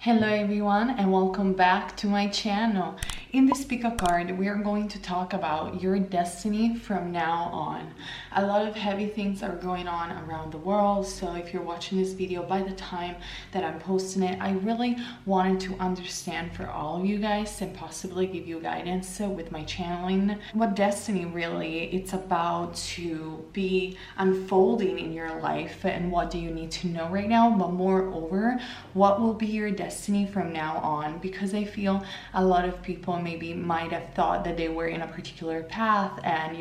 Hello everyone and welcome back to my channel. In this pick-up card, we are going to talk about your destiny from now on. A lot of heavy things are going on around the world, so if you're watching this video by the time that I'm posting it, I really wanted to understand for all of you guys and possibly give you guidance with my channeling what destiny really it's about to be unfolding in your life and what do you need to know right now, but moreover, what will be your destiny from now on, because I feel a lot of people maybe might have thought that they were in a particular path and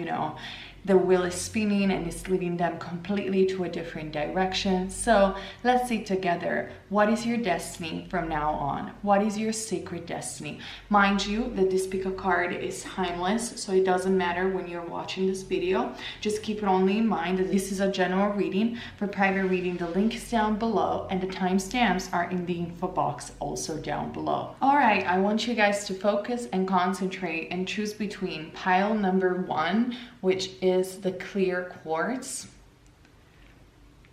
the wheel is spinning and it's leading them completely to a different direction. So let's see together, what is your destiny from now on? What is your sacred destiny? Mind you that this pick-up card is timeless, so it doesn't matter when you're watching this video. Just keep it only in mind that this is a general reading. For private reading, the link is down below and the timestamps are in the info box also down below. All right, I want you guys to focus and concentrate and choose between pile number 1, which is the clear quartz,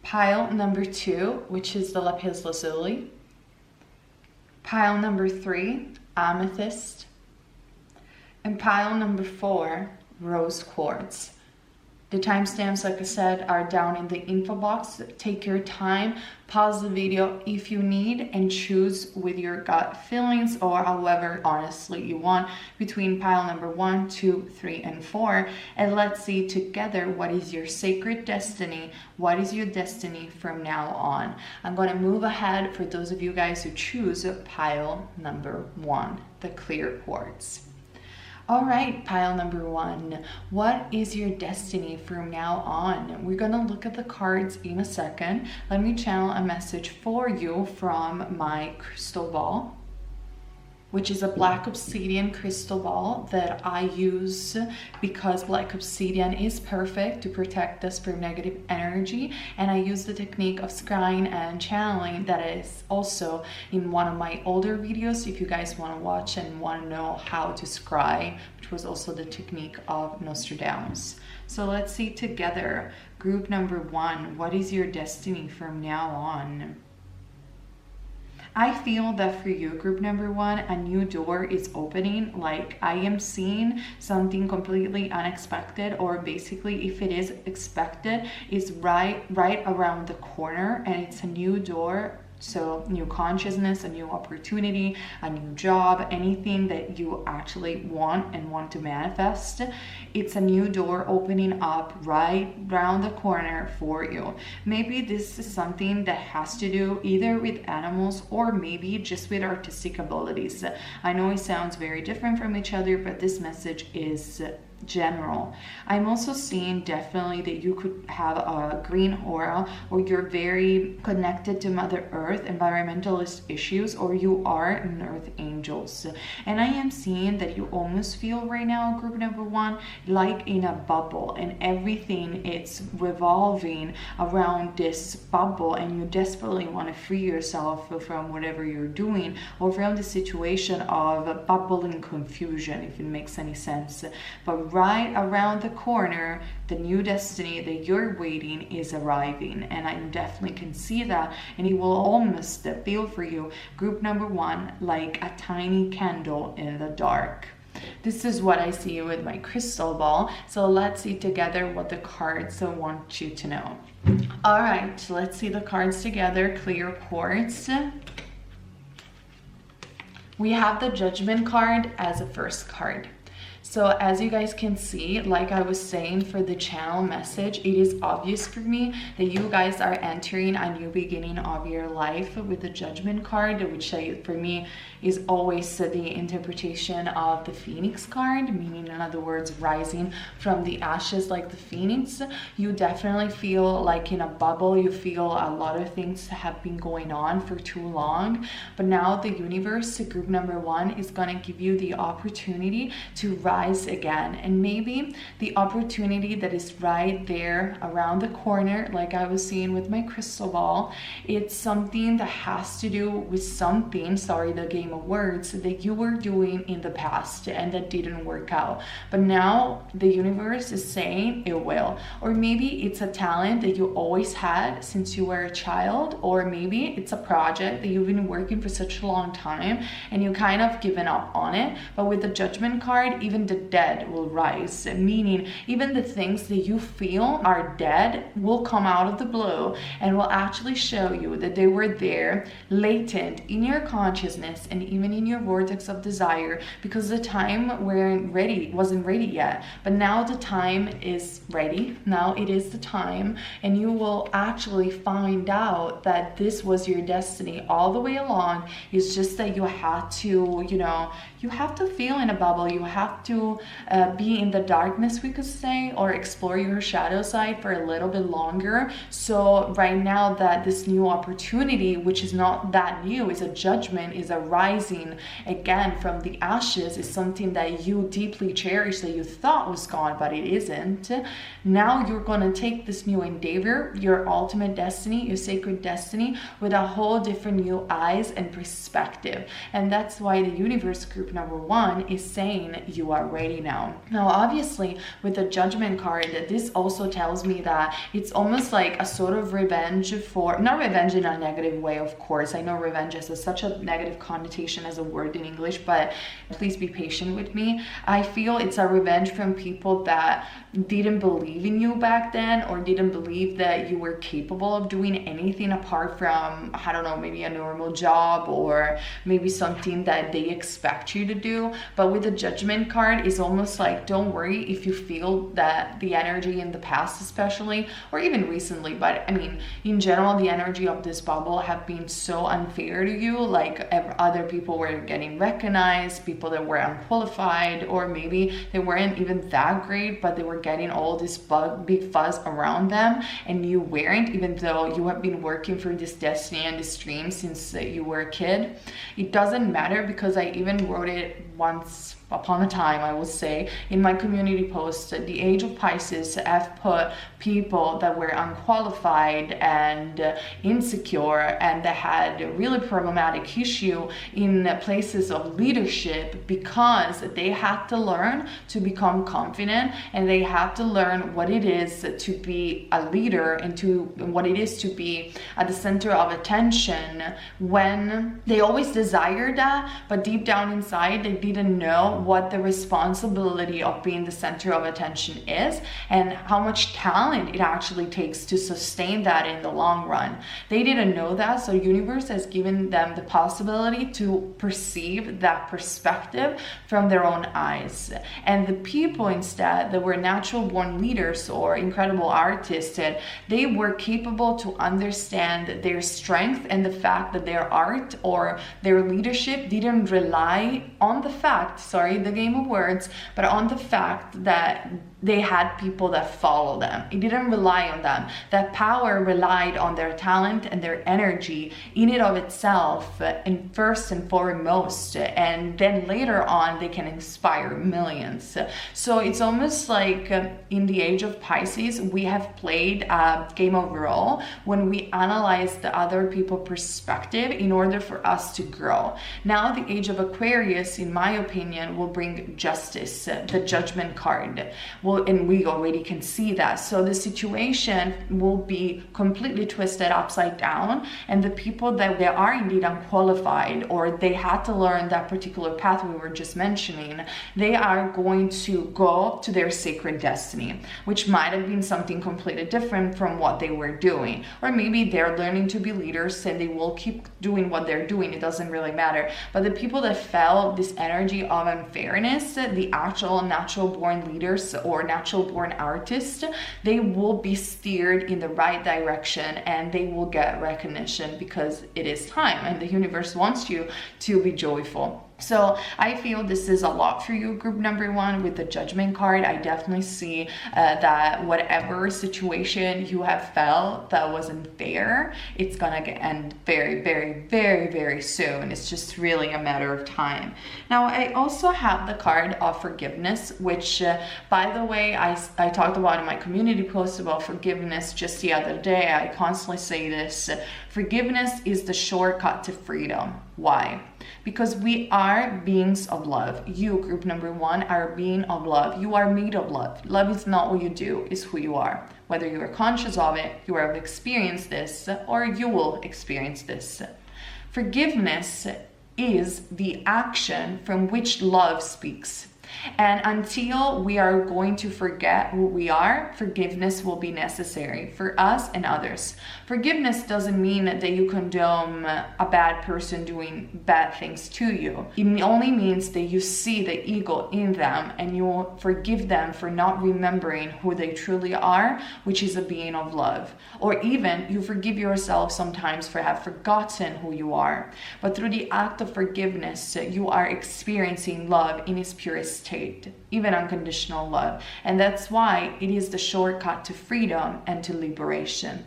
pile number 2, which is the lapislazuli, pile number 3, amethyst, and pile number 4, rose quartz. The timestamps, like I said, are down in the info box. Take your time, pause the video if you need, and choose with your gut feelings or however honestly you want between pile number 1, 2, 3, and 4. And let's see together what is your sacred destiny. What is your destiny from now on? I'm going to move ahead for those of you guys who choose pile number 1, the clear quartz. All right, pile number 1, what is your destiny from now on? We're gonna look at the cards in a second. Let me channel a message for you from my crystal ball, which is a black obsidian crystal ball that I use because black obsidian is perfect to protect us from negative energy, and I use the technique of scrying and channeling that is also in one of my older videos if you guys want to watch and want to know how to scry, which was also the technique of Nostradamus. So let's see together, group number 1, what is your destiny from now on? I feel that for you, group number 1, a new door is opening. Like I am seeing something completely unexpected, or basically if it is expected, it's right around the corner, and it's a new door. So new consciousness, a new opportunity, a new job, anything that you actually want and want to manifest. It's a new door opening up right around the corner for you. Maybe this is something that has to do either with animals or maybe just with artistic abilities. I know it sounds very different from each other, but this message is general. I'm also seeing definitely that you could have a green aura, or you're very connected to Mother Earth, environmentalist issues, or you are an earth angels. And I am seeing that you almost feel right now, group number 1, like in a bubble, and everything it's revolving around this bubble, and you desperately want to free yourself from whatever you're doing, or from the situation of bubbling confusion, if it makes any sense. But right around the corner, the new destiny that you're waiting is arriving, and I definitely can see that, and it will almost feel for you, group number 1, like a tiny candle in the dark. This is what I see with my crystal ball. So let's see together what the cards want you to know. All right, let's see the cards together. Clear quartz. We have the Judgment card as a first card. So as you guys can see, like I was saying for the channel message, it is obvious for me that you guys are entering a new beginning of your life with the Judgment card, which for me is always the interpretation of the Phoenix card, meaning in other words, rising from the ashes like the Phoenix. You definitely feel like in a bubble. You feel a lot of things have been going on for too long, but now the universe, group number 1, is going to give you the opportunity to rise rise again. And maybe the opportunity that is right there around the corner, like I was seeing with my crystal ball, it's something that has to do with something, sorry, the game of words, that you were doing in the past and that didn't work out. But now the universe is saying it will. Or maybe it's a talent that you always had since you were a child, or maybe it's a project that you've been working for such a long time and you kind of given up on it. But with the Judgment card, even the dead will rise, meaning even the things that you feel are dead will come out of the blue and will actually show you that they were there, latent in your consciousness and even in your vortex of desire, because the time wasn't ready yet. But now the time is ready. Now it is the time, and you will actually find out that this was your destiny all the way along. It's just that you had to, you have to feel in a bubble. You have to be in the darkness, we could say, or explore your shadow side for a little bit longer. So right now that this new opportunity, which is not that new, is a judgment, is a rising again from the ashes, is something that you deeply cherish, that you thought was gone, but it isn't. Now you're going to take this new endeavor, your ultimate destiny, your sacred destiny, with a whole different new eyes and perspective. And that's why the universe group number 1 is saying you are ready now. Now, obviously, with the Judgment card, this also tells me that it's almost like a sort of revenge for, not revenge in a negative way, of course. I know revenge has such a negative connotation as a word in English, but please be patient with me. I feel it's a revenge from people that didn't believe in you back then, or didn't believe that you were capable of doing anything apart from, I don't know, maybe a normal job or maybe something that they expect you to do. But with the Judgment card, it's almost like, don't worry if you feel that the energy in the past especially, or even recently, but I mean in general, the energy of this bubble have been so unfair to you. Like other people were getting recognized, people that were unqualified, or maybe they weren't even that great, but they were getting all this big fuzz around them, and you weren't, even though you have been working for this destiny and this dream since you were a kid. It doesn't matter, because I even wrote it once upon a time, I would say, in my community post, the age of Pisces, I've put people that were unqualified and insecure and that had a really problematic issue in places of leadership, because they had to learn to become confident, and they had to learn what it is to be a leader and what it is to be at the center of attention, when they always desired that, but deep down inside they didn't know what the responsibility of being the center of attention is, and how much talent it actually takes to sustain that in the long run. They didn't know that, so universe has given them the possibility to perceive that perspective from their own eyes. And the people instead that were natural born leaders or incredible artists, they were capable to understand their strength and the fact that their art or their leadership didn't rely on the fact, the game of words, but on the fact that they had people that follow them. It didn't rely on them. That power relied on their talent and their energy in and of itself, and first and foremost, and then later on they can inspire millions. So it's almost like in the age of Pisces, we have played a game of role when we analyze the other people's perspective in order for us to grow. Now the age of Aquarius, in my opinion, will bring justice, the Judgment card. And we already can see that. So the situation will be completely twisted upside down, and the people that they are indeed unqualified, or they had to learn that particular path we were just mentioning, they are going to go to their sacred destiny, which might have been something completely different from what they were doing. Or maybe they're learning to be leaders and they will keep doing what they're doing. It doesn't really matter. But the people that felt this energy of unfairness, the actual natural born leaders or natural born artists, they will be steered in the right direction, and they will get recognition, because it is time and the universe wants you to be joyful. So I feel this is a lot for you, group number one. With the Judgment card, I definitely see that whatever situation you have felt that wasn't fair, it's gonna end very, very, very, very soon. It's just really a matter of time. Now, I also have the card of forgiveness, which, by the way, I talked about in my community post about forgiveness just the other day. I constantly say this. Forgiveness is the shortcut to freedom. Why? Because we are beings of love. You, group number one, are a being of love. You are made of love. Love is not what you do, it's who you are. Whether you are conscious of it, you have experienced this, or you will experience this. Forgiveness is the action from which love speaks. And until we are going to forget who we are, forgiveness will be necessary for us and others. Forgiveness doesn't mean that you condone a bad person doing bad things to you. It only means that you see the ego in them and you forgive them for not remembering who they truly are, which is a being of love. Or even you forgive yourself sometimes for have forgotten who you are. But through the act of forgiveness, you are experiencing love in its purest state, even unconditional love. And that's why it is the shortcut to freedom and to liberation.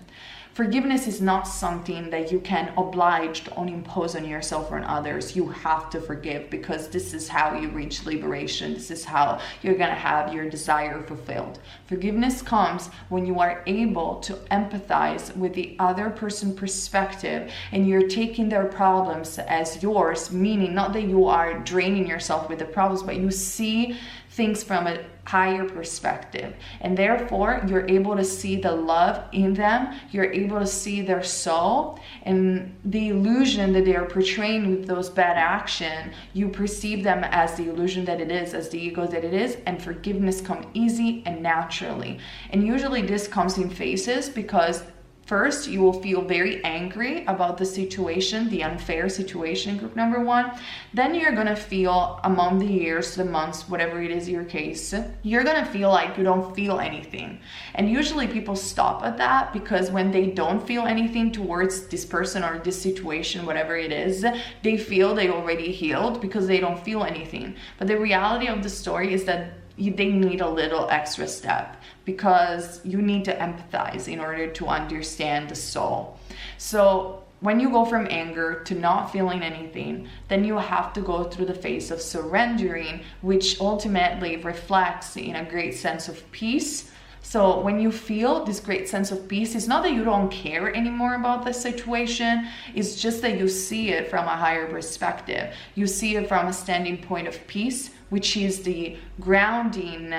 Forgiveness is not something that you can oblige or impose on yourself or on others. You have to forgive, because this is how you reach liberation. This is how you're going to have your desire fulfilled. Forgiveness comes when you are able to empathize with the other person's perspective and you're taking their problems as yours, meaning not that you are draining yourself with the problems, but you see things from a higher perspective, and therefore you're able to see the love in them. You're able to see their soul, and the illusion that they are portraying with those bad action, you perceive them as the illusion that it is, as the ego that it is, and forgiveness comes easy and naturally. And usually this comes in phases, because first, you will feel very angry about the situation, the unfair situation, group number one. Then you're gonna feel, among the years, the months, whatever it is your case, you're gonna feel like you don't feel anything. And usually people stop at that, because when they don't feel anything towards this person or this situation, whatever it is, they feel they already healed because they don't feel anything. But the reality of the story is that they need a little extra step, because you need to empathize in order to understand the soul. So when you go from anger to not feeling anything, then you have to go through the phase of surrendering, which ultimately reflects in a great sense of peace. So when you feel this great sense of peace, it's not that you don't care anymore about the situation, it's just that you see it from a higher perspective. You see it from a standing point of peace, which is the grounding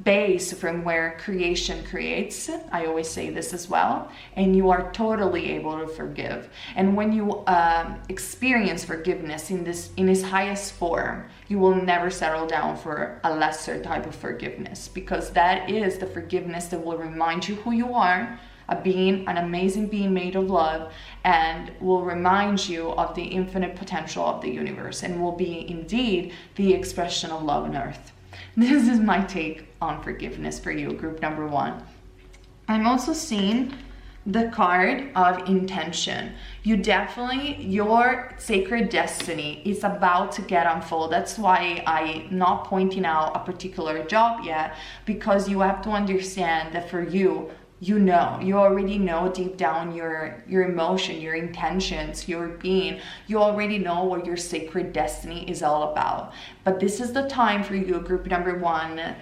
base from where creation creates. I always say this as well. And you are totally able to forgive. And when you experience forgiveness in its highest form, you will never settle down for a lesser type of forgiveness, because that is the forgiveness that will remind you who you are, an amazing being made of love, and will remind you of the infinite potential of the universe, and will be indeed the expression of love on earth. This is my take on forgiveness for you, group number one. I'm also seeing the card of intention. Your sacred destiny is about to get unfold. That's why I'm not pointing out a particular job yet, because you have to understand that for you, you already know deep down your emotion, your intentions, your being. You already know what your sacred destiny is all about. But this is the time for you, group number one,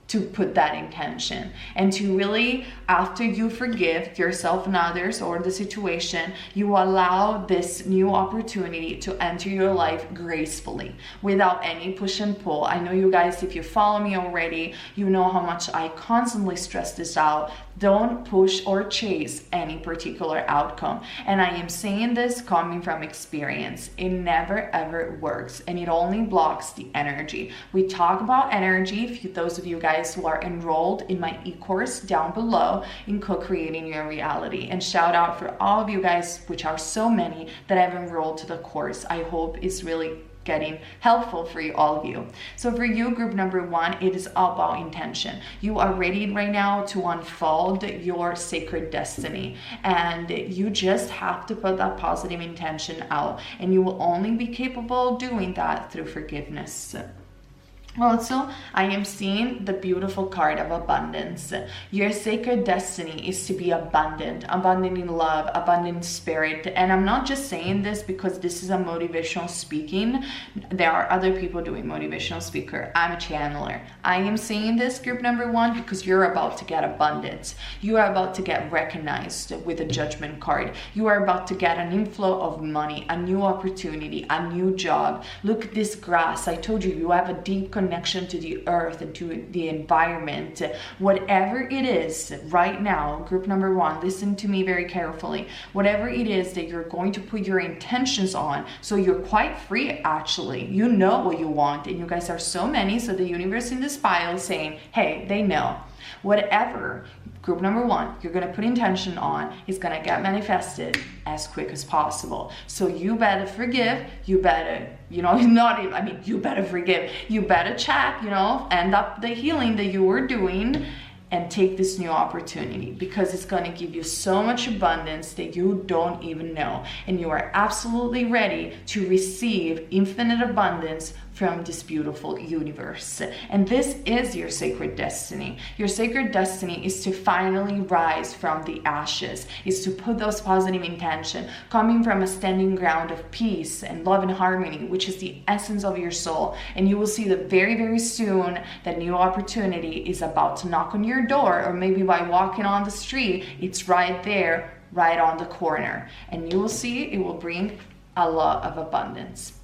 to put that intention, and to really, after you forgive yourself and others or the situation, you allow this new opportunity to enter your life gracefully, without any push and pull. I know you guys, if you follow me already, you know how much I constantly stress this out. Don't push or chase any particular outcome. And I am saying this coming from experience. It never ever works, and it only blocks the energy. We talk about energy, those of you guys who are enrolled in my e-course down below in co-creating your reality. And shout out for all of you guys, which are so many, that have enrolled to the course. I hope it's really getting helpful for all of you. So for you, group number 1, it is all about intention. You are ready right now to unfold your sacred destiny, and you just have to put that positive intention out, and you will only be capable of doing that through forgiveness. Also, I am seeing the beautiful card of abundance. Your sacred destiny is to be abundant in love, abundant in spirit. And I'm not just saying this because this is a motivational speaking. There are other people doing motivational speaker. I'm a channeler. I am saying this, group number 1, because you're about to get abundance. You are about to get recognized with a judgment card. You are about to get an inflow of money, a new opportunity, a new job. Look at this grass. I told you, you have a deep connection to the earth and to the environment. Whatever it is right now, group number 1, listen to me very carefully. Whatever it is that you're going to put your intentions on, so you're quite free actually. You know what you want, and you guys are so many, so the universe in this file is saying, hey, they know. Whatever, group number 1, you're going to put intention on is going to get manifested as quick as possible. So you better forgive, you better, you better forgive, you better check, end up the healing that you were doing and take this new opportunity, because it's going to give you so much abundance that you don't even know, and you are absolutely ready to receive infinite abundance from this beautiful universe. And this is your sacred destiny. Your sacred destiny is to finally rise from the ashes, is to put those positive intentions coming from a standing ground of peace and love and harmony, which is the essence of your soul. And you will see that very, very soon that new opportunity is about to knock on your door, or maybe by walking on the street, it's right there, right on the corner. And you will see it will bring a lot of abundance.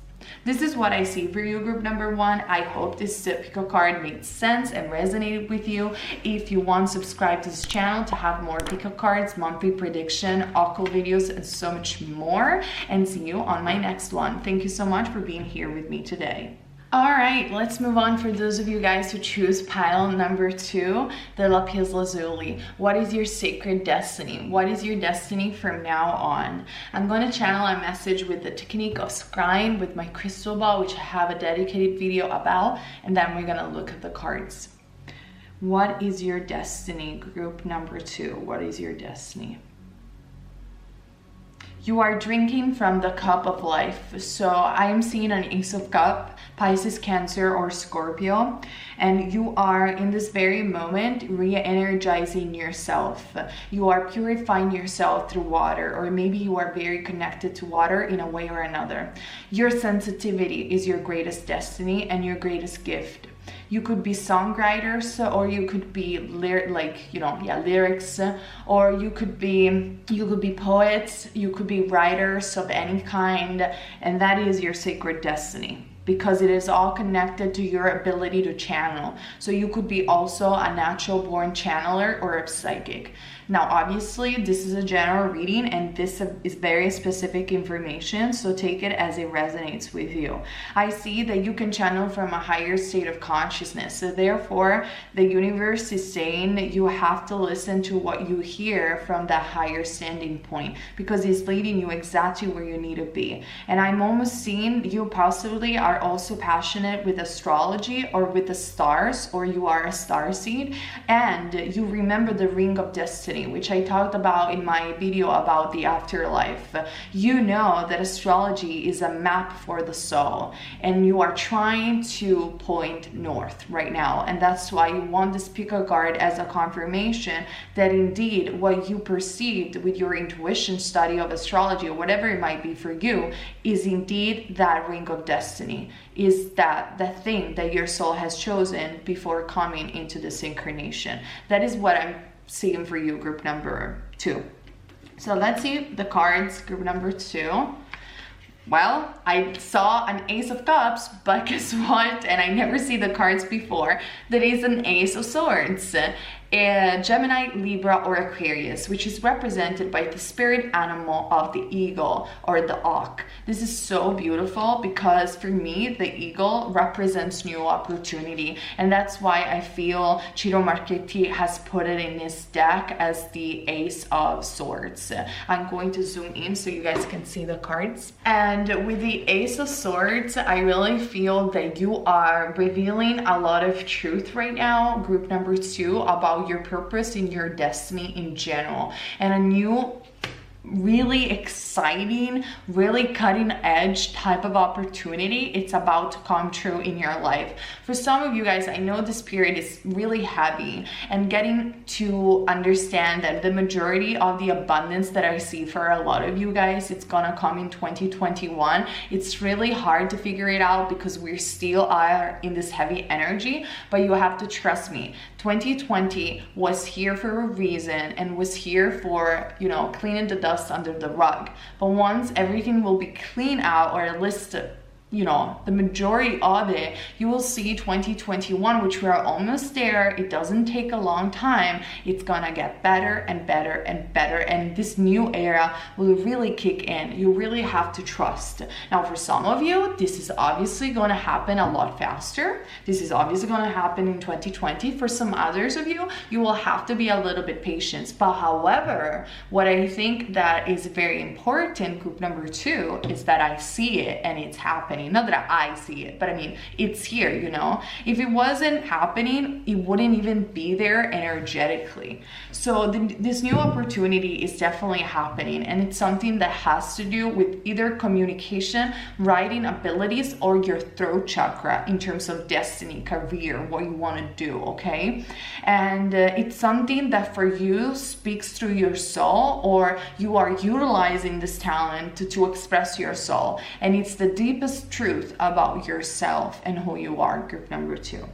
This is what I see for you, group number 1. I hope this pico card made sense and resonated with you. If you want, subscribe to this channel to have more pico cards, monthly prediction, occult videos, and so much more. And see you on my next one. Thank you so much for being here with me today. All right, let's move on for those of you guys who choose pile number 2, the lapislazuli. What is your sacred destiny? What is your destiny from now on? I'm going to channel a message with the technique of scrying with my crystal ball, which I have a dedicated video about, and then we're going to look at the cards. What is your destiny, group number 2? What is your destiny? You are drinking from the cup of life. So I am seeing an Ace of Cups, Pisces, Cancer, or Scorpio, and you are in this very moment re-energizing yourself. You are purifying yourself through water, or maybe you are very connected to water in a way or another. Your sensitivity is your greatest destiny and your greatest gift. You could be songwriters, or you could be lyrics, or you could be poets, you could be writers of any kind, and that is your sacred destiny, because it is all connected to your ability to channel. So you could be also a natural born channeler or a psychic. Now, obviously, this is a general reading, and this is very specific information, so take it as it resonates with you. I see that you can channel from a higher state of consciousness, so therefore, the universe is saying that you have to listen to what you hear from that higher standing point, because it's leading you exactly where you need to be. And I'm almost seeing you possibly are also passionate with astrology or with the stars, or you are a starseed, and you remember the ring of destiny, which I talked about in my video about the afterlife. You know that astrology is a map for the soul, and you are trying to point north right now, and that's why you want this pico card as a confirmation that indeed what you perceived with your intuition study of astrology, or whatever it might be for you, is indeed that ring of destiny, is that the thing that your soul has chosen before coming into this incarnation. That is what I'm seeing for you, group number 2. So let's see the cards, group number 2. Well, I saw an Ace of Cups, but guess what? And I never see the cards before. That is an Ace of Swords. Gemini, Libra, or Aquarius, which is represented by the spirit animal of the eagle or the auk. This is so beautiful because for me, the eagle represents new opportunity, and that's why I feel Ciro Marchetti has put it in his deck as the Ace of Swords. I'm going to zoom in so you guys can see the cards. And with the Ace of Swords, I really feel that you are revealing a lot of truth right now, group number 2, about your purpose and your destiny in general, and a new really exciting, really cutting edge type of opportunity. It's about to come true in your life. For some of you guys, I know this period is really heavy, and getting to understand that the majority of the abundance that I see for a lot of you guys, it's gonna come in 2021. It's really hard to figure it out because we still are in this heavy energy, but you have to trust me. 2020 was here for a reason and was here for, you know, cleaning the dust under the rug. But once everything will be clean out, or at least, you know, the majority of it, you will see 2021, which we are almost there. It doesn't take a long time. It's gonna get better and better and better, and this new era will really kick in. You really have to trust. Now, for some of you, this is obviously gonna happen a lot faster. This is obviously gonna happen in 2020. For some others of you, you will have to be a little bit patient. But however, what I think that is very important, group number 2, is that I see it and it's happening. Not that I see it, but I mean, it's here, you know? If it wasn't happening, it wouldn't even be there energetically. So this new opportunity is definitely happening, and it's something that has to do with either communication, writing abilities, or your throat chakra in terms of destiny, career, what you want to do, okay? And it's something that for you speaks through your soul, or you are utilizing this talent to express your soul, and it's the deepest truth about yourself and who you are, group number 2.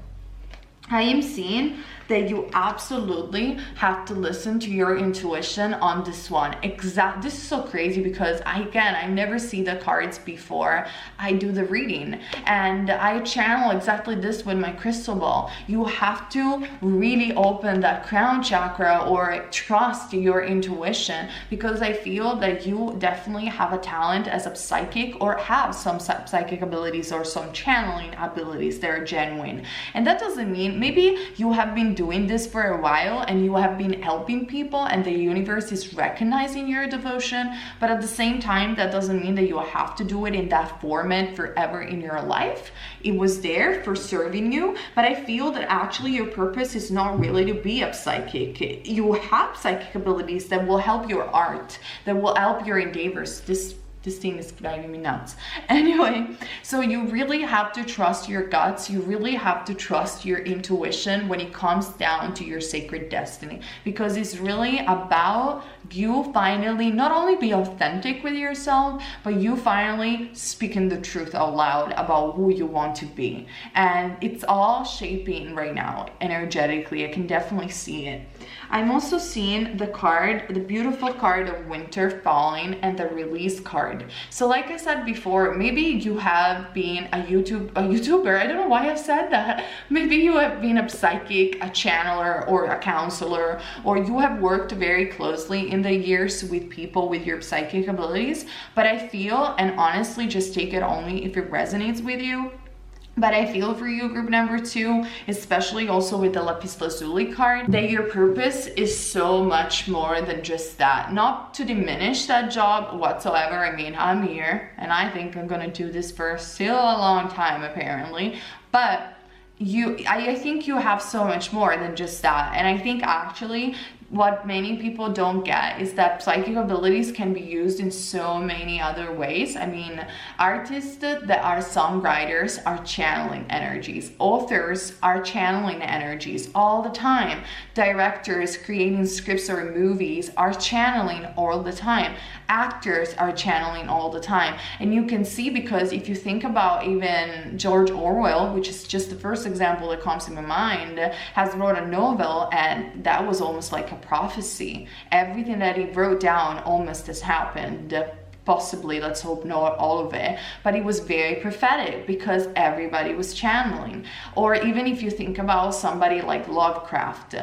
I am seeing that you absolutely have to listen to your intuition on this one. This is so crazy because I never see the cards before I do the reading, and I channel exactly this with my crystal ball. You have to really open that crown chakra or trust your intuition, because I feel that you definitely have a talent as a psychic, or have some psychic abilities or some channeling abilities that are genuine. And that doesn't mean, maybe you have been doing this for a while and you have been helping people and the universe is recognizing your devotion, but at the same time, that doesn't mean that you have to do it in that format forever in your life. It was there for serving you, but I feel that actually your purpose is not really to be a psychic. You have psychic abilities that will help your art, that will help your endeavors. This thing is driving me nuts. Anyway, so you really have to trust your guts. You really have to trust your intuition when it comes down to your sacred destiny, because it's really about you finally not only be authentic with yourself, but you finally speaking the truth out loud about who you want to be. And it's all shaping right now energetically. I can definitely see it. I'm also seeing the card, the beautiful card of winter falling, and the release card. So like I said before, maybe you have been a YouTuber. I don't know why I said that. Maybe you have been a psychic, a channeler, or a counselor, or you have worked very closely in the years with people with your psychic abilities. But I feel, and honestly, just take it only if it resonates with you, but I feel for you, group number 2, especially also with the lapislazuli card, that your purpose is so much more than just that. Not to diminish that job whatsoever. I mean, I'm here and I think I'm gonna do this for still a long time apparently, but I think you have so much more than just that. And I think actually what many people don't get is that psychic abilities can be used in so many other ways. I mean, artists that are songwriters are channeling energies. Authors are channeling energies all the time. Directors creating scripts or movies are channeling all the time. Actors are channeling all the time. And you can see, because if you think about even George Orwell, which is just the first example that comes to my mind, has wrote a novel, and that was almost like a prophecy. Everything that he wrote down almost has happened. Possibly, let's hope not all of it, but it was very prophetic because everybody was channeling. Or even if you think about somebody like Lovecraft,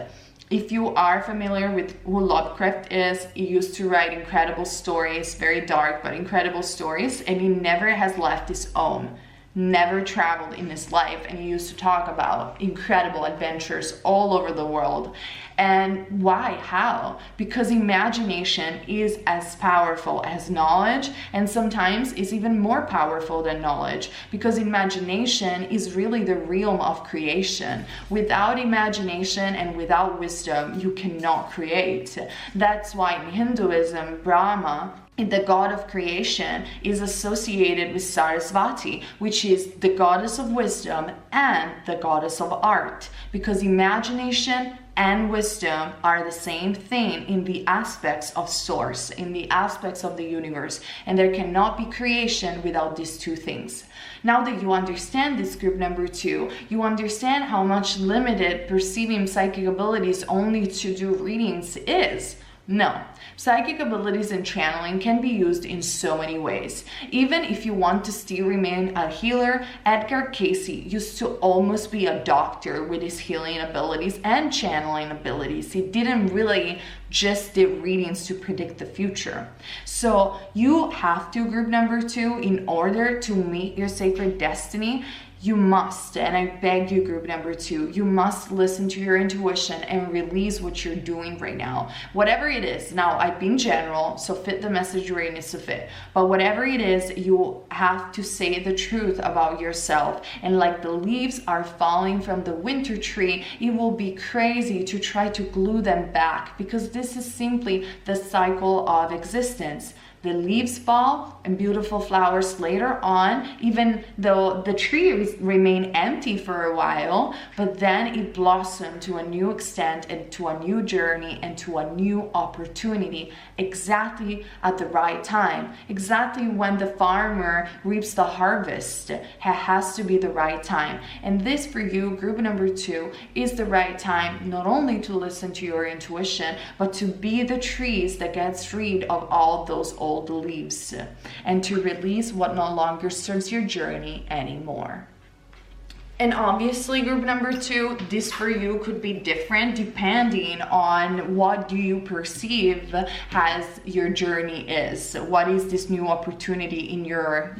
If you are familiar with who Lovecraft is, he used to write incredible stories, very dark, but incredible stories, and he never has left his home, never traveled in his life, and he used to talk about incredible adventures all over the world. And why? How? Because imagination is as powerful as knowledge, and sometimes is even more powerful than knowledge, because imagination is really the realm of creation. Without imagination and without wisdom, you cannot create. That's why in Hinduism, Brahma, the god of creation, is associated with Sarasvati, which is the goddess of wisdom and the goddess of art, because imagination and wisdom are the same thing in the aspects of source, in the aspects of the universe, and there cannot be creation without these two things. Now that you understand this, group number 2, you understand how much limited perceiving psychic abilities only to do readings is. No, psychic abilities and channeling can be used in so many ways. Even if you want to still remain a healer, Edgar Cayce used to almost be a doctor with his healing abilities and channeling abilities. He didn't really just did readings to predict the future. So you have to, group number 2, in order to meet your sacred destiny, you must, and I beg you, group number 2, you must listen to your intuition and release what you're doing right now. Whatever it is, now I've been general, so fit the message where it needs to fit. But whatever it is, you have to say the truth about yourself. And like the leaves are falling from the winter tree, it will be crazy to try to glue them back, because this is simply the cycle of existence. The leaves fall and beautiful flowers later on, even though the tree remain empty for a while, but then it blossomed to a new extent and to a new journey and to a new opportunity, exactly at the right time, exactly when the farmer reaps the harvest. It has to be the right time. And this for you, group number 2, is the right time, not only to listen to your intuition, but to be the trees that gets rid of all those old leaves and to release what no longer serves your journey anymore. And obviously, group number 2, this for you could be different depending on what do you perceive as your journey is. What is this new opportunity in your,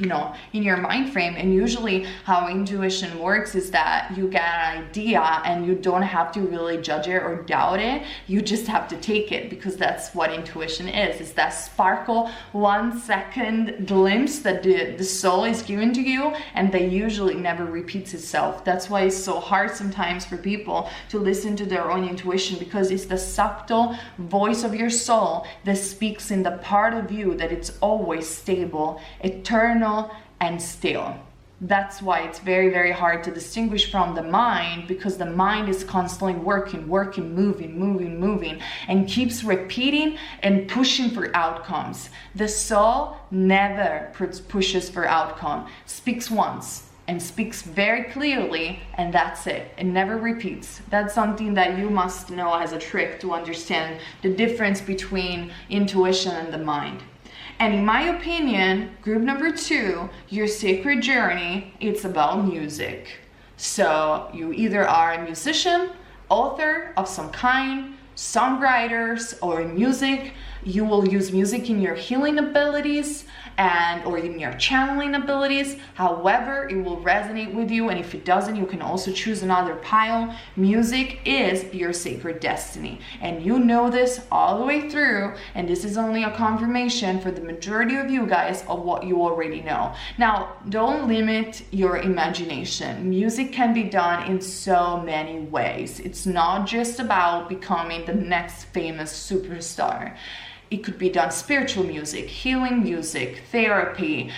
in your mind frame? And usually how intuition works is that you get an idea and you don't have to really judge it or doubt it. You just have to take it, because that's what intuition is. It's that sparkle, 1 second glimpse that the soul is giving to you, and that usually never repeats itself. That's why it's so hard sometimes for people to listen to their own intuition, because it's the subtle voice of your soul that speaks in the part of you that it's always stable, eternal, and still. That's why it's very, very hard to distinguish from the mind, because the mind is constantly working, moving, and keeps repeating and pushing for outcomes. The soul never pushes for outcome, speaks once and speaks very clearly, and that's it. It never repeats. That's something that you must know as a trick to understand the difference between intuition and the mind. And in my opinion, group number 2, your sacred journey, it's about music. So you either are a musician, author of some kind, songwriters, or music. You will use music in your healing abilities or in your channeling abilities. However, it will resonate with you, and if it doesn't, you can also choose another pile. Music is your sacred destiny, and you know this all the way through, and this is only a confirmation for the majority of you guys of what you already know. Now, don't limit your imagination. Music can be done in so many ways. It's not just about becoming the next famous superstar. It could be done spiritual music, healing music, therapy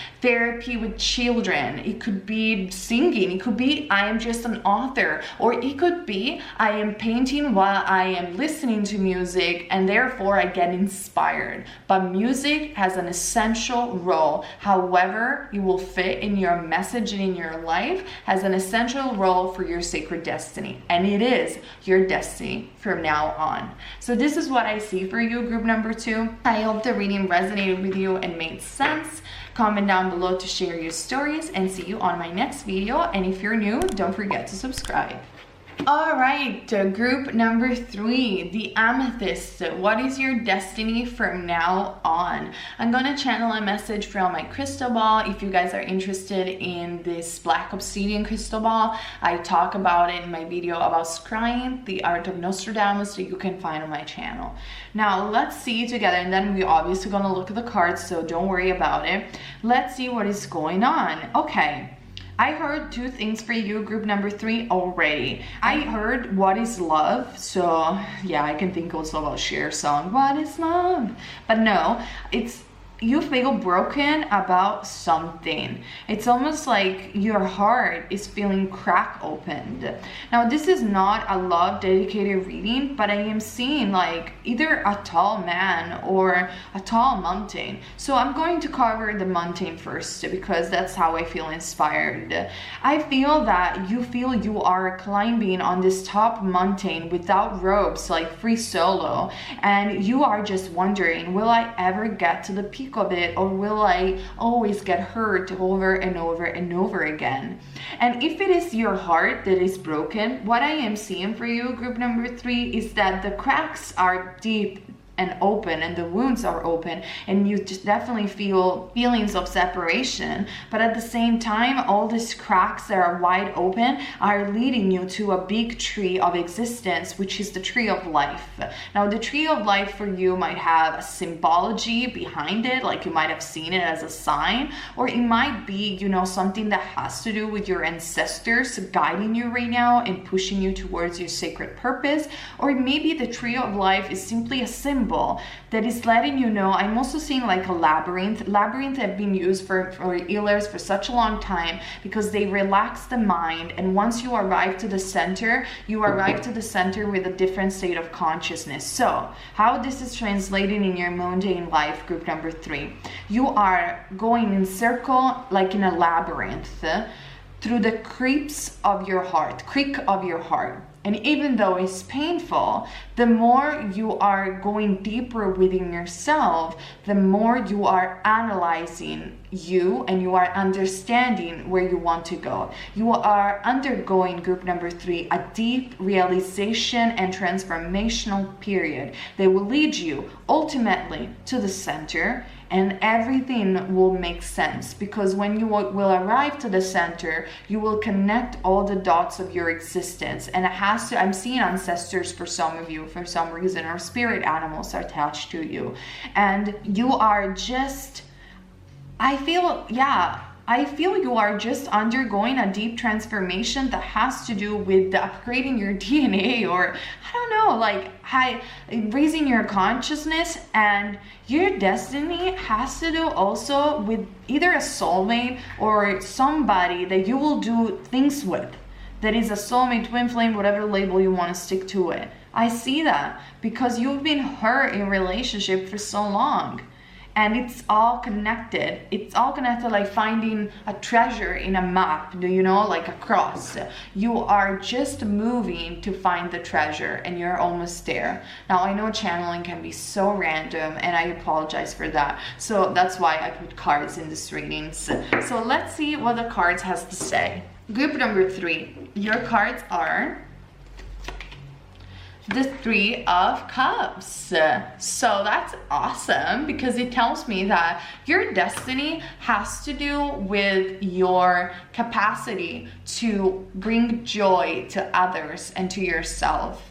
with children. It could be singing. It could be I am just an author. Or it could be I am painting while I am listening to music, and therefore I get inspired. But music has an essential role. However it will fit in your message and in your life, has an essential role for your sacred destiny. And it is your destiny from now on. So this is what I see for you, group number 2. I hope the reading resonated with you and made sense. Comment down below to share your stories, and see you on my next video. And if you're new, don't forget to subscribe. All right, group number 3, the amethyst. What is your destiny from now on? I'm gonna channel a message from my crystal ball. If you guys are interested in this black obsidian crystal ball, I talk about it in my video about scrying, the art of Nostradamus, that you can find on my channel. Now let's see together, and then we're obviously gonna look at the cards, so don't worry about it. Let's see what is going on. Okay. I heard 2 things for you, group number 3, already. I heard what is love, so yeah, I can think also about Cher's song, what is love? But no, you feel broken about something. It's almost like your heart is feeling crack opened. Now this is not a love dedicated reading, but I am seeing like either a tall man or a tall mountain. So I'm going to cover the mountain first because that's how I feel inspired. I feel that you are climbing on this top mountain without ropes, like free solo, and you are just wondering, will I ever get to the peak of it, or will I always get hurt over and over and over again? And if it is your heart that is broken, what I am seeing for you, group number 3, is that the cracks are deep and open, and the wounds are open, and you just definitely feel feelings of separation, but at the same time all these cracks that are wide open are leading you to a big tree of existence, which is the tree of life. Now the tree of life for you might have a symbology behind it, like you might have seen it as a sign, or it might be, you know, something that has to do with your ancestors guiding you right now and pushing you towards your sacred purpose, or maybe the tree of life is simply a symbol that is letting you know. I'm also seeing like a labyrinth. Labyrinth have been used for healers for such a long time because they relax the mind, and once you arrive to the center, you arrive to the center with a different state of consciousness. So how this is translating in your mundane life, group number 3, you are going in circle like in a labyrinth through the creeps of your heart, creak of your heart. And even though it's painful, the more you are going deeper within yourself, the more you are analyzing you and you are understanding where you want to go. You are undergoing, group number 3, a deep realization and transformational period that will lead you ultimately to the center, and everything will make sense, because when you will arrive to the center, you will connect all the dots of your existence. And it has to, I'm seeing ancestors for some of you, for some reason, or spirit animals are attached to you, and you are just, I feel you are just undergoing a deep transformation that has to do with upgrading your DNA, or I don't know, like raising your consciousness. And your destiny has to do also with either a soulmate or somebody that you will do things with, that is a soulmate, twin flame, whatever label you want to stick to it. I see that because you've been hurt in relationship for so long. And it's all connected. It's all connected, like finding a treasure in a map, you know, like a cross. You are just moving to find the treasure, and you're almost there. Now, I know channeling can be so random, and I apologize for that. So that's why I put cards in these readings. So let's see what the cards has to say. Group number 3, your cards are the 3 of Cups. So that's awesome, because it tells me that your destiny has to do with your capacity to bring joy to others and to yourself.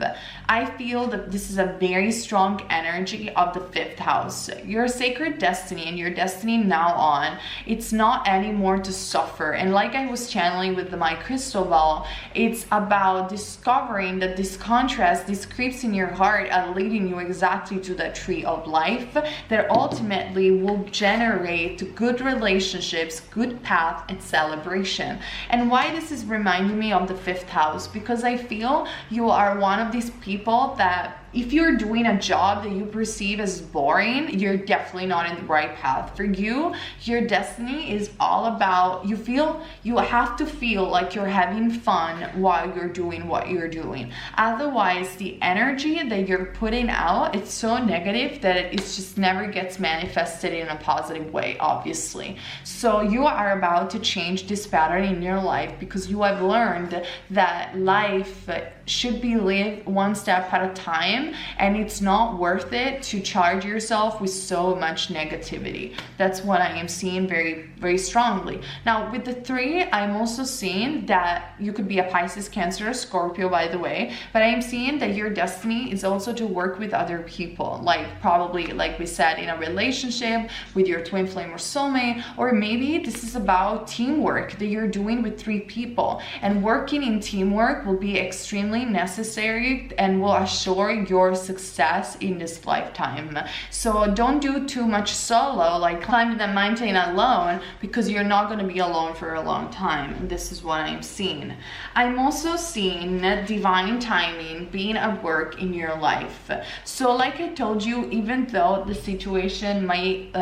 I feel that this is a very strong energy of the 5th house. Your sacred destiny and your destiny now on, it's not anymore to suffer. And like I was channeling with my crystal ball, it's about discovering that this contrast, these creeps in your heart are leading you exactly to the tree of life that ultimately will generate good relationships, good path, and celebration. And why this is reminding me of the 5th house, because I feel you are one of these people that if you're doing a job that you perceive as boring, you're definitely not in the right path. For you, your destiny is all about, you have to feel like you're having fun while you're doing what you're doing. Otherwise, the energy that you're putting out, it's so negative that it just never gets manifested in a positive way, obviously. So you are about to change this pattern in your life because you have learned that life should be lived one step at a time, and it's not worth it to charge yourself with so much negativity. That's what I am seeing very, very strongly. Now with the 3, I'm also seeing that you could be a Pisces, Cancer, or Scorpio, by the way, but I'm seeing that your destiny is also to work with other people, like probably, like we said, in a relationship with your twin flame or soulmate, or maybe this is about teamwork that you're doing with 3 people, and working in teamwork will be extremely necessary and will assure your success in this lifetime. So don't do too much solo, like climbing the mountain alone, because you're not going to be alone for a long time. This is what I'm seeing. I'm also seeing divine timing being at work in your life. So like I told you, even though the situation might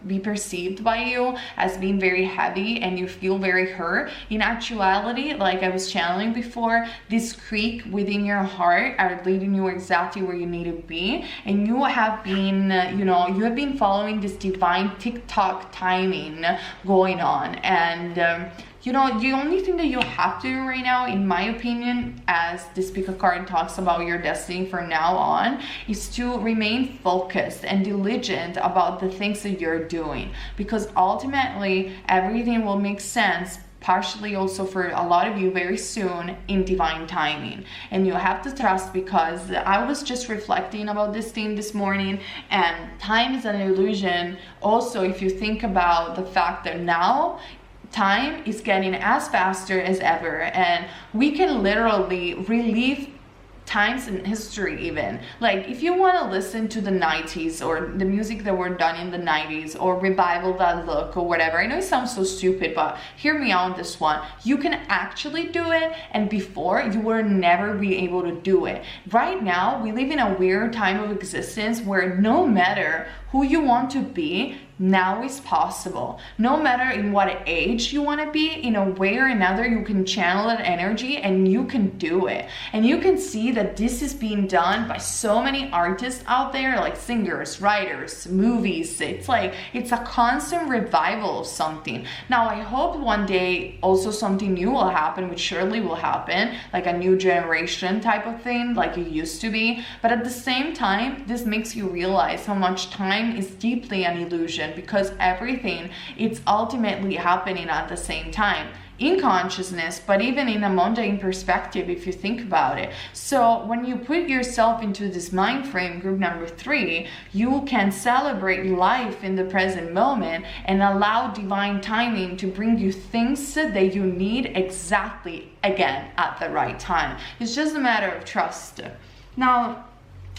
be perceived by you as being very heavy and you feel very hurt, in actuality, like I was channeling before, this creek within your heart are leading you exactly where you need to be, and you have been you have been following this divine TikTok timing going on, and the only thing that you have to do right now, in my opinion, as this pick card talks about your destiny from now on, is to remain focused and diligent about the things that you're doing, because ultimately everything will make sense, partially also for a lot of you very soon, in divine timing. And you have to trust, because I was just reflecting about this theme this morning, and time is an illusion. Also, if you think about the fact that now time is getting as faster as ever, and we can literally relive times in history. Even like if you want to listen to the 90s or the music that were done in the 90s, or revival that look or whatever, I know it sounds so stupid, but hear me out on this one. You can actually do it, and before you would never be able to do it. Right now we live in a weird time of existence where no matter who you want to be, now is possible. No matter in what age you want to be, in a way or another, you can channel that energy and you can do it. And you can see that this is being done by so many artists out there, like singers, writers, movies. It's like, it's a constant revival of something. Now, I hope one day also something new will happen, which surely will happen, like a new generation type of thing, like it used to be. But at the same time, this makes you realize how much time is deeply an illusion, because everything, it's ultimately happening at the same time in consciousness, but even in a mundane perspective, if you think about it. So when you put yourself into this mind frame, group number 3, you can celebrate life in the present moment and allow divine timing to bring you things that you need exactly, again, at the right time. It's just a matter of trust. Now,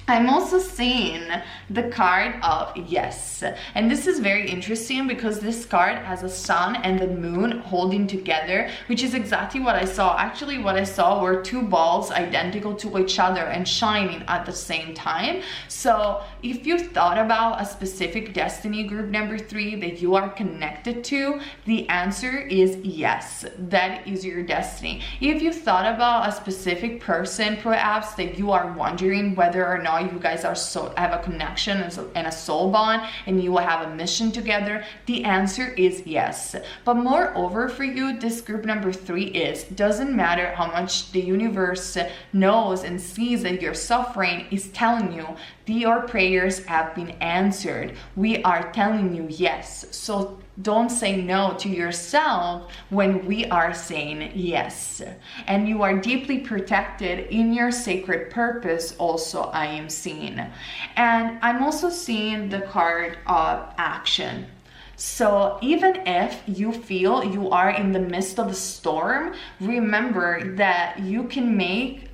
I'm also seeing the card of yes, and this is very interesting because this card has a sun and the moon holding together, which is exactly what I saw. Actually, what I saw were 2 balls identical to each other and shining at the same time. So if you thought about a specific destiny, group number 3, that you are connected to, the answer is yes, that is your destiny. If you thought about a specific person perhaps that you are wondering whether or not you guys have a connection and a soul bond and you will have a mission together, the answer is yes. But moreover, for you, this group number 3 doesn't matter how much the universe knows and sees that you're suffering, is telling you your prayers have been answered. We are telling you yes. So don't say no to yourself when we are saying yes. And you are deeply protected in your sacred purpose also, I am seeing. And I'm also seeing the card of action. So even if you feel you are in the midst of a storm, remember that you can make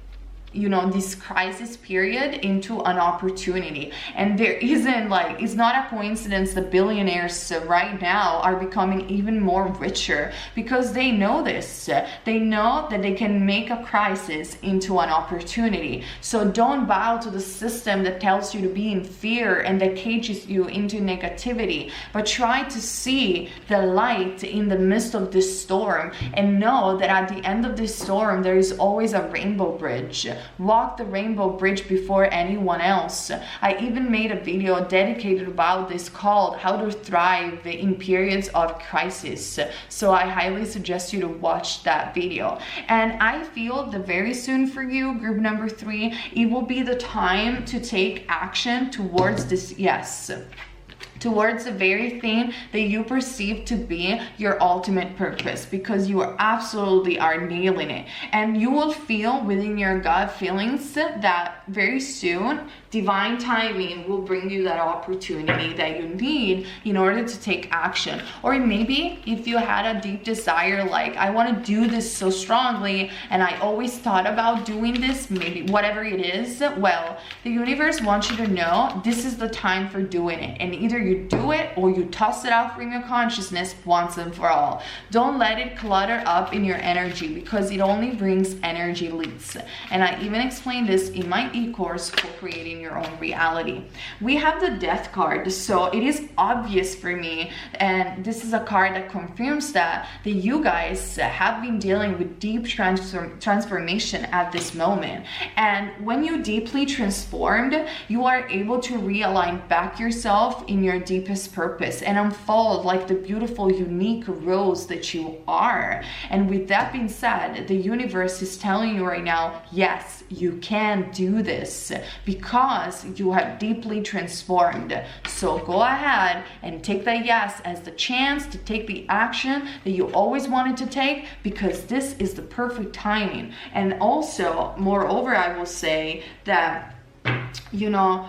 you know, this crisis period into an opportunity. And there isn't, like, it's not a coincidence that billionaires right now are becoming even more richer, because they know this. They know that they can make a crisis into an opportunity. So don't bow to the system that tells you to be in fear and that cages you into negativity, but try to see the light in the midst of this storm, and know that at the end of this storm there is always a rainbow bridge. Walk the rainbow bridge before anyone else. I even made a video dedicated about this called How to Thrive in Periods of Crisis. So I highly suggest you to watch that video. And I feel that very soon for you, group number 3, it will be the time to take action towards this yes. Towards the very thing that you perceive to be your ultimate purpose, because you absolutely are nailing it. And you will feel within your gut feelings that very soon divine timing will bring you that opportunity that you need in order to take action. Or maybe if you had a deep desire, like, I want to do this so strongly and I always thought about doing this, maybe whatever it is, well, the universe wants you to know this is the time for doing it. And either you do it or you toss it out from your consciousness once and for all. Don't let it clutter up in your energy, because it only brings energy leaks. And I even explained this in my e-course for creating your own reality. We have the Death card, so it is obvious for me, and this is a card that confirms that you guys have been dealing with deep transformation at this moment. And when you deeply transformed, you are able to realign back yourself in your deepest purpose and unfold like the beautiful, unique rose that you are. And with that being said, the universe is telling you right now, yes, you can do this, because you have deeply transformed. So go ahead and take that yes as the chance to take the action that you always wanted to take, because this is the perfect timing. And also, moreover, I will say that, you know,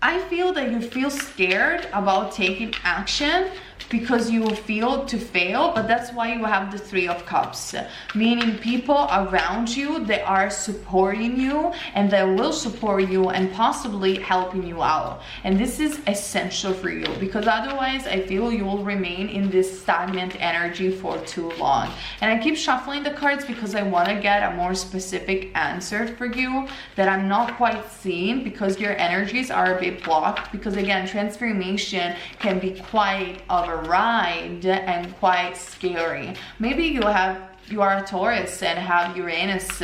I feel that you feel scared about taking action because you will feel to fail, but that's why you have the 3 of Cups, meaning people around you that are supporting you and that will support you and possibly helping you out. And this is essential for you, because otherwise I feel you will remain in this stagnant energy for too long. And I keep shuffling the cards because I want to get a more specific answer for you that I'm not quite seeing, because your energies are a bit blocked, because again, transformation can be quite of a ride and quite scary. Maybe you are a Taurus and have Uranus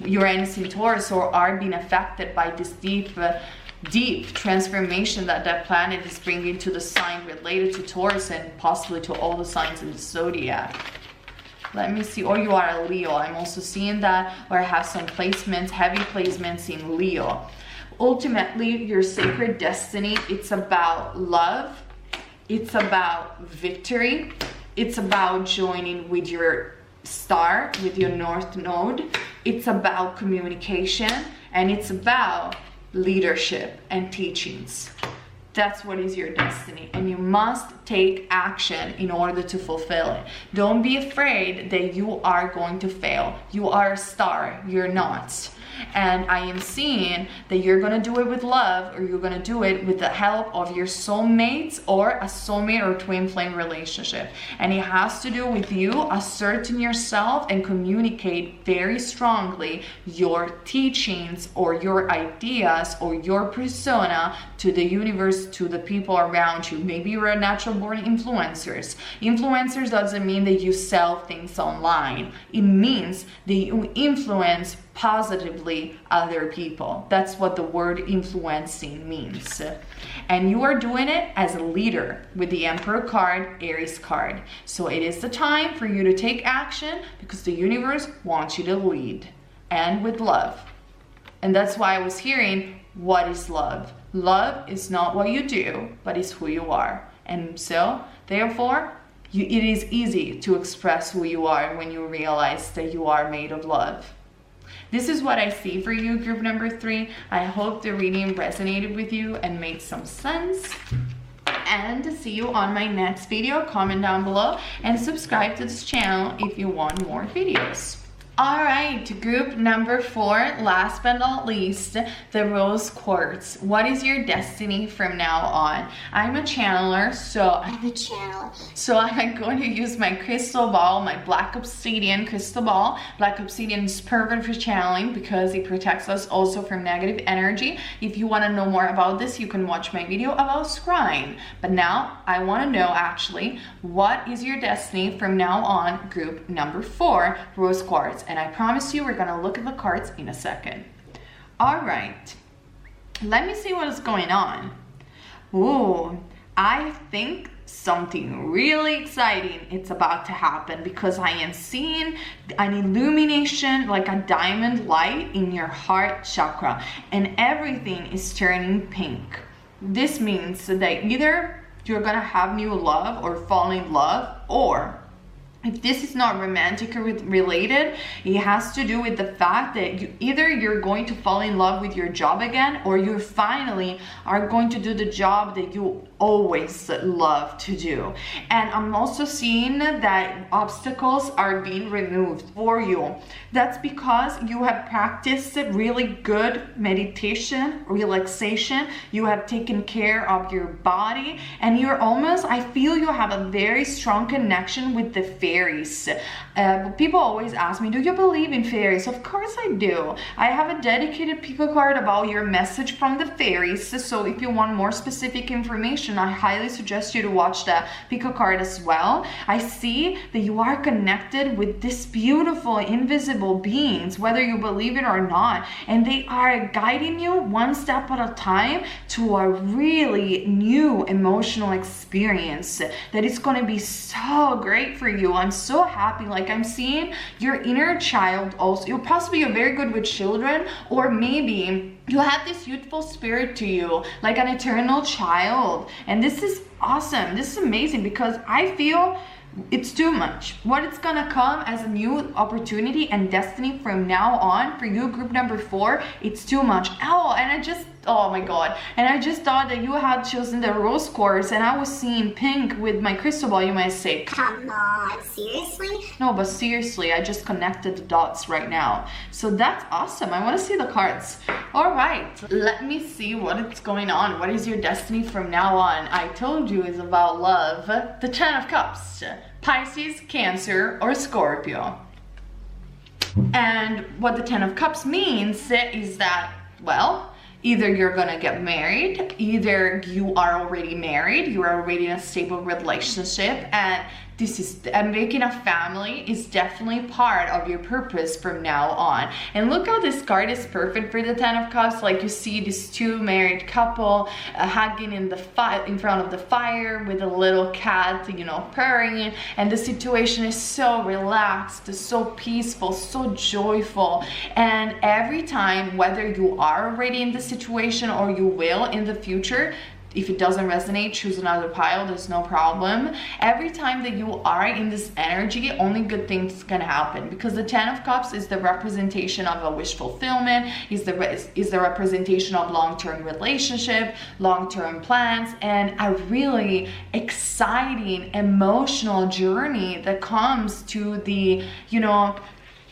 Uranus in Taurus, or are being affected by this deep transformation that planet is bringing to the sign related to Taurus, and possibly to all the signs in the zodiac. Let me see. Or you are a Leo. I'm also seeing that, or I have some placements, heavy placements in Leo. Ultimately, your sacred destiny, it's about love. It's about victory. It's about joining with your star, with your North Node. It's about communication, and it's about leadership and teachings. That's what is your destiny, and you must take action in order to fulfill it. Don't be afraid that you are going to fail. You are a star, you're not. And I am seeing that you're going to do it with love, or you're going to do it with the help of your soulmates, or a soulmate or twin flame relationship. And it has to do with you asserting yourself and communicate very strongly your teachings or your ideas or your persona to the universe, to the people around you. Maybe you're a natural born influencers. Influencers doesn't mean that you sell things online. It means that you influence positively other people. That's what the word influencing means. And you are doing it as a leader with the Emperor card, Aries card. So it is the time for you to take action, because the universe wants you to lead, and with love. And that's why I was hearing, what is love? Love is not what you do, but it's who you are. And so therefore it is easy to express who you are when you realize that you are made of love. This is what I see for you, group number 3. I hope the reading resonated with you and made some sense. And see you on my next video. Comment down below and subscribe to this channel if you want more videos. All right, group number 4, last but not least, the rose quartz. What is your destiny from now on? I'm a channeler, so I'm going to use my crystal ball, my black obsidian crystal ball. Black obsidian is perfect for channeling because it protects us also from negative energy. If you want to know more about this, you can watch my video about scrying. But now I want to know actually, what is your destiny from now on, group number 4, rose quartz. And I promise you, we're gonna look at the cards in a second. All right, let me see what is going on. Ooh, I think something really exciting it's about to happen, because I am seeing an illumination, like a diamond light in your heart chakra, and everything is turning pink. This means that either you're gonna have new love or fall in love, or if this is not romantic related, it has to do with the fact that either you're going to fall in love with your job again, or you finally are going to do the job that you always love to do. And I'm also seeing that obstacles are being removed for you. That's because you have practiced really good meditation, relaxation. You have taken care of your body, and you're almost, I feel you have a very strong connection with the fairies. People always ask me, do you believe in fairies? Of course I do. I have a dedicated pico card about your message from the fairies. So if you want more specific information, I highly suggest you to watch the pico card as well. I see that you are connected with these beautiful invisible beings, whether you believe it or not, and they are guiding you one step at a time to a really new emotional experience that is going to be so great for you. I'm so happy. Like, I'm seeing your inner child also. You're possibly very good with children, or maybe you have this youthful spirit to you, like an eternal child. And this is awesome. This is amazing, because I feel it's too much. What it's gonna come as a new opportunity and destiny from now on for you, group number 4, it's too much. Oh my god. And I just thought that you had chosen the rose quartz, and I was seeing pink with my crystal ball. You might say, come on, seriously? No, but seriously, I just connected the dots right now. So that's awesome. I want to see the cards. All right, let me see what is going on. What is your destiny from now on? I told you it's about love. The 10 of Cups, Pisces, Cancer, or Scorpio. And what the 10 of Cups means is that, well, either you're gonna get married, either you are already married, you're already in a stable relationship, and making a family is definitely part of your purpose from now on. And look how this card is perfect for the 10 of Cups. Like, you see this 2 married couple hugging in front of the fire with a little cat, you know, purring, and the situation is so relaxed, so peaceful, so joyful. And every time, whether you are already in the situation or you will in the future, if it doesn't resonate, choose another pile, there's no problem. Every time that you are in this energy, only good things can happen, because the 10 of Cups is the representation of a wish fulfillment, is the representation of long-term relationship, long-term plans, and a really exciting emotional journey that comes to the, you know,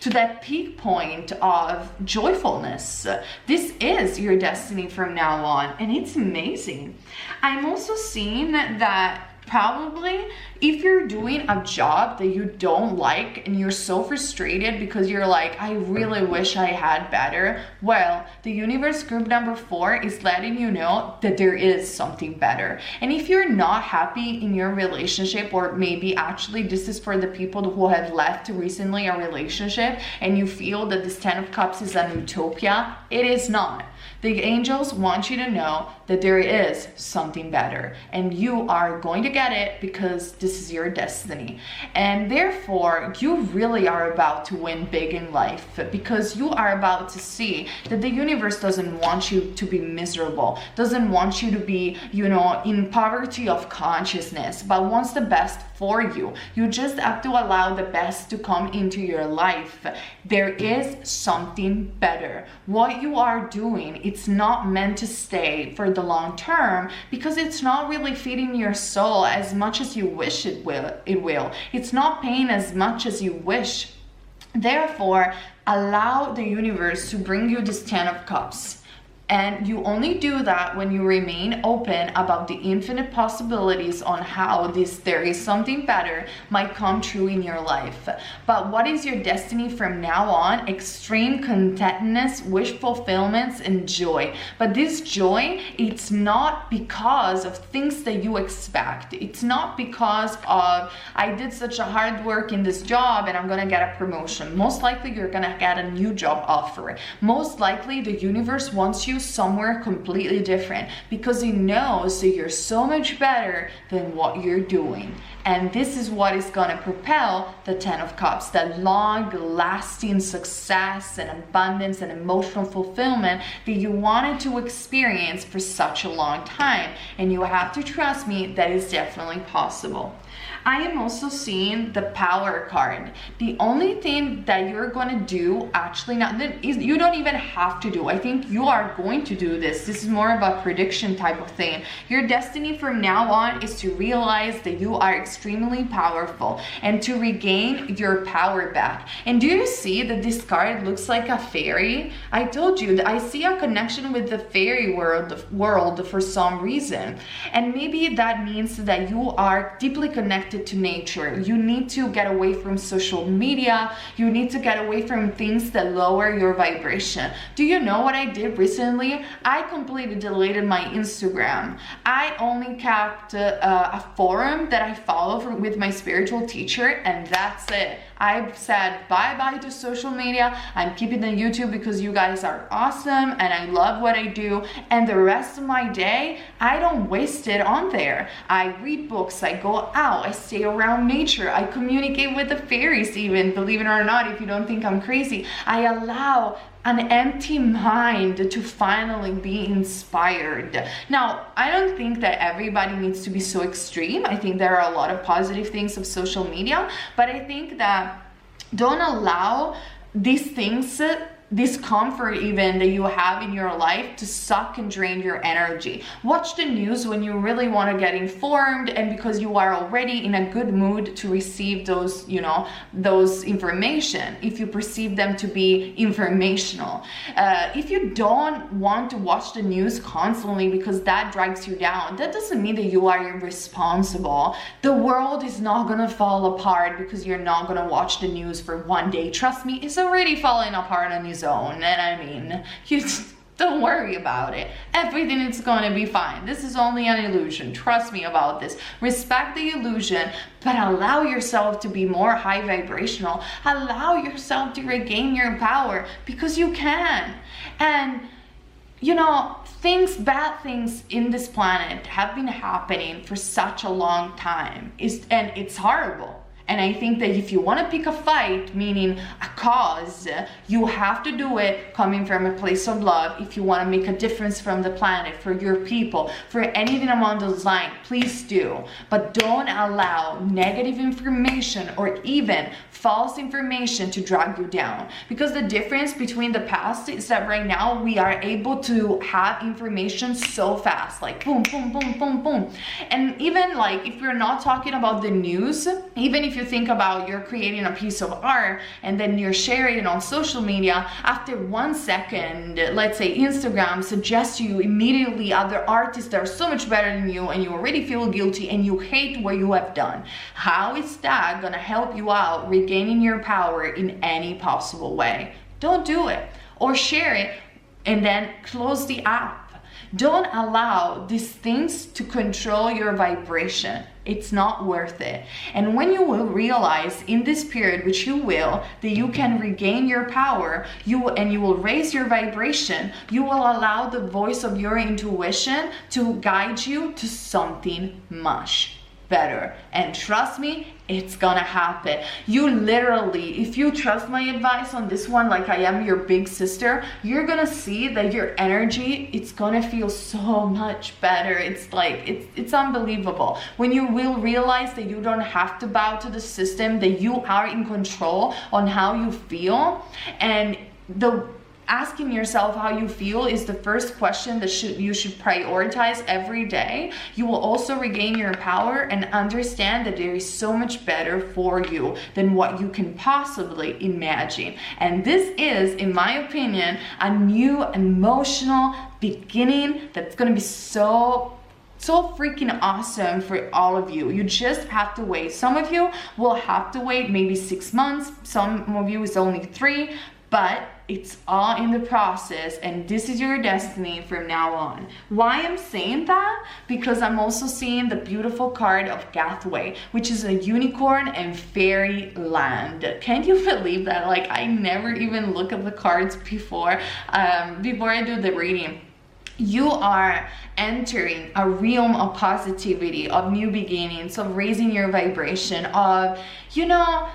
to that peak point of joyfulness. This is your destiny from now on, and it's amazing. I'm also seeing that probably if you're doing a job that you don't like and you're so frustrated because you're like, I really wish I had better, well, the universe, group number 4, is letting you know that there is something better. And if you're not happy in your relationship, or maybe actually this is for the people who have left recently a relationship and you feel that this 10 of Cups is an utopia, it is not. The angels want you to know that there is something better, and you are going to get it, because this is your destiny. And therefore, you really are about to win big in life, because you are about to see that the universe doesn't want you to be miserable, doesn't want you to be, you know, in poverty of consciousness, but wants the best for you. You just have to allow the best to come into your life. There is something better. What you are doing, it's not meant to stay for the long term, because it's not really feeding your soul as much as you wish it will. It's not paying as much as you wish. Therefore, allow the universe to bring you this 10 of cups. And you only do that when you remain open about the infinite possibilities on how there is something better might come true in your life. But what is your destiny from now on? Extreme contentedness, wish fulfillments, and joy. But this joy, it's not because of things that you expect. It's not because of, I did such a hard work in this job and I'm gonna get a promotion. Most likely you're gonna get a new job offer. Most likely the universe wants you somewhere completely different because it knows that you're so much better than what you're doing. And this is what is going to propel the 10 of cups, that long lasting success and abundance and emotional fulfillment that you wanted to experience for such a long time. And you have to trust me, that is definitely possible. I am also seeing the power card. The only thing that you're going to do, actually not, is you don't even have to do. I think you are going to do this. This is more of a prediction type of thing. Your destiny from now on is to realize that you are extremely powerful and to regain your power back. And do you see that this card looks like a fairy? I told you that I see a connection with the fairy world for some reason. And maybe that means that you are deeply connected to nature. You need to get away from social media. You need to get away from things that lower your vibration. Do you know what I did recently? I completely deleted my Instagram. I only kept a forum that I follow with my spiritual teacher, and that's it. I've said bye-bye to social media. I'm keeping the YouTube because you guys are awesome and I love what I do. And the rest of my day, I don't waste it on there. I read books, I go out, I stay around nature, I communicate with the fairies even, believe it or not, if you don't think I'm crazy. I allow an empty mind to finally be inspired. Now, I don't think that everybody needs to be so extreme. I think there are a lot of positive things of social media, but I think that don't allow these things, discomfort even that you have in your life, to suck and drain your energy. Watch the news when you really want to get informed and because you are already in a good mood to receive those, those information, if you perceive them to be informational. If you don't want to watch the news constantly because that drags you down, that doesn't mean that you are irresponsible. The world is not gonna fall apart because you're not gonna watch the news for one day. Trust me, it's already falling apart on its own, and I mean, you don't worry about it. Everything is going to be fine. This is only an illusion. Trust me about this. Respect the illusion, but allow yourself to be more high vibrational. Allow yourself to regain your power because you can. And bad things in this planet have been happening for such a long time, and it's horrible. And I think that if you want to pick a fight, meaning a cause, you have to do it coming from a place of love. If you want to make a difference from the planet, for your people, for anything along those lines, please do. But don't allow negative information or even false information to drag you down. Because the difference between the past is that right now we are able to have information so fast, like boom, boom, boom, boom, boom. And even like if we're not talking about the news, even if you think about you're creating a piece of art and then you're sharing it on social media, after 1 second, let's say Instagram suggests you immediately other artists that are so much better than you, and you already feel guilty and you hate what you have done. How is that gonna help you out regaining your power in any possible way? Don't do it, or share it and then close the app. Don't allow these things to control your vibration. It's not worth it. And when you will realize in this period, which you will, that you can regain your power, you will raise your vibration, you will allow the voice of your intuition to guide you to something much better. And trust me, it's gonna happen. You literally, if you trust my advice on this one, like I am your big sister, you're gonna see that your energy, it's gonna feel so much better. It's like, it's unbelievable. When you will realize that you don't have to bow to the system, that you are in control on how you feel, and asking yourself how you feel is the first question that you should prioritize every day, you will also regain your power and understand that there is so much better for you than what you can possibly imagine. And this is, in my opinion, a new emotional beginning that's going to be so freaking awesome for all of you. You just have to wait. Some of you will have to wait maybe 6 months. Some of you is only 3, but it's all in the process, and this is your destiny from now on. Why I'm saying that? Because I'm also seeing the beautiful card of Gathway, which is a unicorn and fairy land. Can you believe that? Like, I never even look at the cards before I do the reading. You are entering a realm of positivity, of new beginnings, of raising your vibration, of, you know,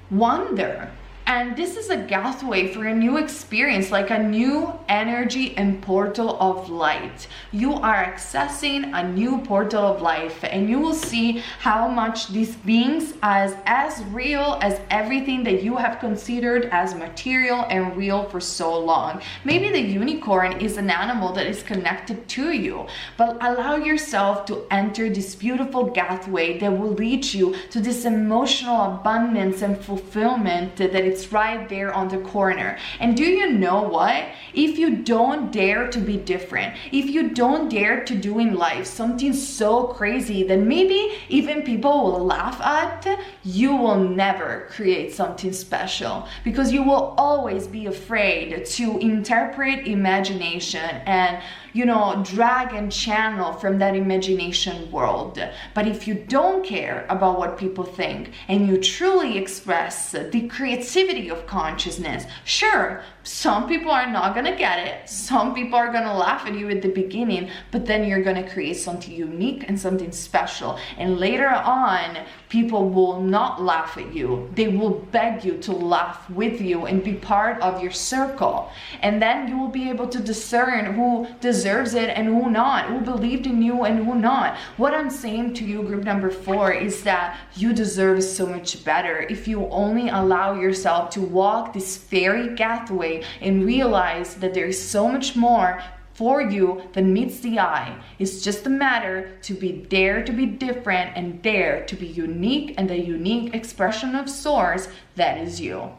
wonder. And this is a pathway for a new experience, like a new energy and portal of light. You are accessing a new portal of life, and you will see how much these beings as real as everything that you have considered as material and real for so long. Maybe the unicorn is an animal that is connected to you, but allow yourself to enter this beautiful pathway that will lead you to this emotional abundance and fulfillment that it's right there on the corner. And do you know what? If you don't dare to be different, if you don't dare to do in life something so crazy that maybe even people will laugh at, you will never create something special, because you will always be afraid to interpret imagination and, you know, drag and channel from that imagination world. But if you don't care about what people think and you truly express the creativity of consciousness, sure, some people are not gonna get it, some people are gonna laugh at you at the beginning, but then you're gonna create something unique and something special. And later on, people will not laugh at you. They will beg you to laugh with you and be part of your circle. And then you will be able to discern who deserves it and who not, who believed in you and who not. What I'm saying to you, group number 4, is that you deserve so much better if you only allow yourself to walk this fairy pathway and realize that there is so much more for you than meets the eye. It's just a matter to be dare to be different and dare to be unique, and the unique expression of source that is you.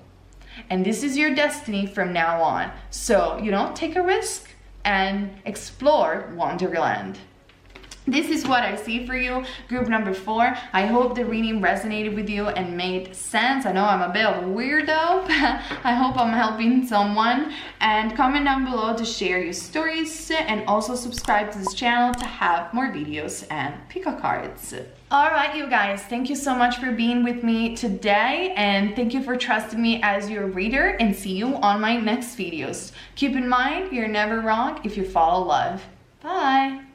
And this is your destiny from now on. So, you know, take a risk and explore Wonderland. This is what I see for you, group number 4. I hope the reading resonated with you and made sense. I know I'm a bit of a weirdo, but I hope I'm helping someone. And comment down below to share your stories, and also subscribe to this channel to have more videos and pick-a cards. Alright, you guys, thank you so much for being with me today, and thank you for trusting me as your reader, and see you on my next videos. Keep in mind, you're never wrong if you follow love. Bye!